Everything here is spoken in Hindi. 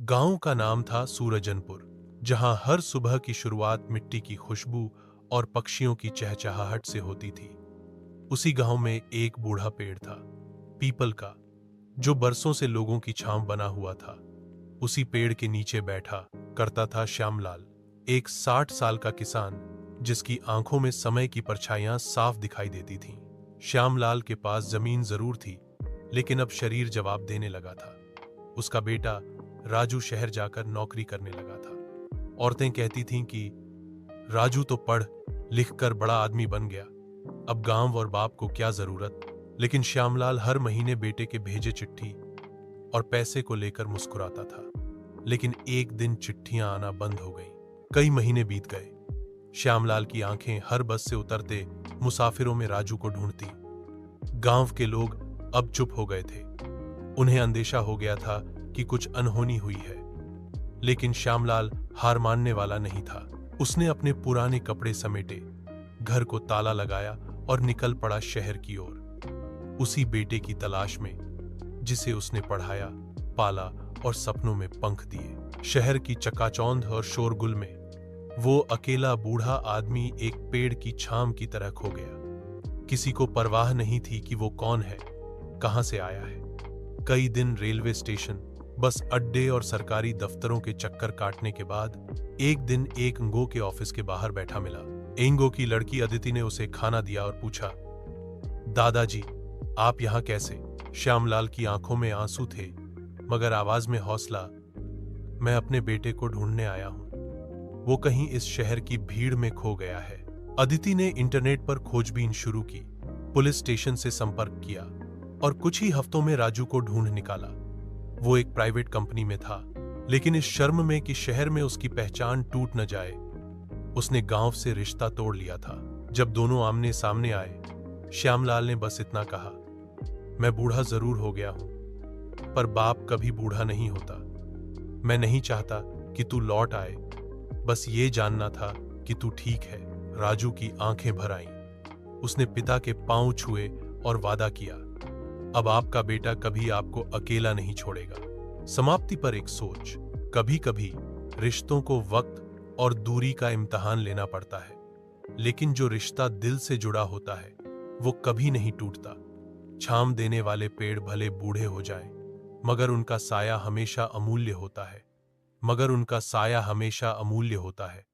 गांव का नाम था सूरजनपुर, जहां हर सुबह की शुरुआत मिट्टी की खुशबू और पक्षियों की चहचहाहट से होती थी। उसी गांव में एक बूढ़ा पेड़ था, पीपल का, जो बरसों से लोगों की छांव बना हुआ था। उसी पेड़ के नीचे बैठा करता था श्यामलाल, एक 60 साल का किसान जिसकी आंखों में समय की परछाइयां साफ दिखाई देती थीं। श्यामलाल के पास जमीन जरूर थी, लेकिन अब शरीर जवाब देने लगा था। उसका बेटा राजू शहर जाकर नौकरी करने लगा था। औरतें कहती थीं कि राजू तो पढ़ लिख कर बड़ा आदमी बन गया, अब गांव और बाप को क्या जरूरत। लेकिन श्यामलाल हर महीने बेटे के भेजे चिट्ठी और पैसे को लेकर मुस्कुराता था। लेकिन एक दिन चिट्ठियां आना बंद हो गईं। कई महीने बीत गए। श्यामलाल की आंखें हर बस से उतरते मुसाफिरों में राजू को ढूंढती। गांव के लोग अब चुप हो गए थे। उन्हें अंदेशा हो गया था कि कुछ अनहोनी हुई है। लेकिन श्यामलाल हार मानने वाला नहीं था। उसने अपने पुराने कपड़े समेटे, घर को ताला लगाया और निकल पड़ा शहर की ओर, उसी बेटे की तलाश में जिसे उसने पढ़ाया, पाला और सपनों में पंख दिए। शहर की चकाचौंध और शोरगुल में वो अकेला बूढ़ा आदमी एक पेड़ की छांव की तरह खो गया। किसी को परवाह नहीं थी कि वो कौन है, कहां से आया है। कई दिन रेलवे स्टेशन, बस अड्डे और सरकारी दफ्तरों के चक्कर काटने के बाद एक दिन एक एंगो के ऑफिस के बाहर बैठा मिला। एंगो की लड़की अदिति ने उसे खाना दिया और पूछा, दादाजी आप यहां कैसे? श्यामलाल की आंखों में आंसू थे, मगर आवाज में हौसला। मैं अपने बेटे को ढूंढने आया हूं, वो कहीं इस शहर की भीड़ में खो गया है। अदिति ने इंटरनेट पर खोजबीन शुरू की, पुलिस स्टेशन से संपर्क किया और कुछ ही हफ्तों में राजू को ढूंढ निकाला। वो एक प्राइवेट कंपनी में था, लेकिन इस शर्म में कि शहर में उसकी पहचान टूट न जाए, उसने गांव से रिश्ता तोड़ लिया था। जब दोनों आमने सामने आए, श्यामलाल ने बस इतना कहा, मैं बूढ़ा जरूर हो गया हूं, पर बाप कभी बूढ़ा नहीं होता। मैं नहीं चाहता कि तू लौट आए, बस ये जानना था कि तू ठीक है। राजू की आंखें भर आईं। उसने पिता के पांव छुए और वादा किया, अब आपका बेटा कभी आपको अकेला नहीं छोड़ेगा। समाप्ति पर एक सोच, कभी कभी रिश्तों को वक्त और दूरी का इम्तिहान लेना पड़ता है, लेकिन जो रिश्ता दिल से जुड़ा होता है वो कभी नहीं टूटता। छांव देने वाले पेड़ भले बूढ़े हो जाएं, मगर उनका साया हमेशा अमूल्य होता है।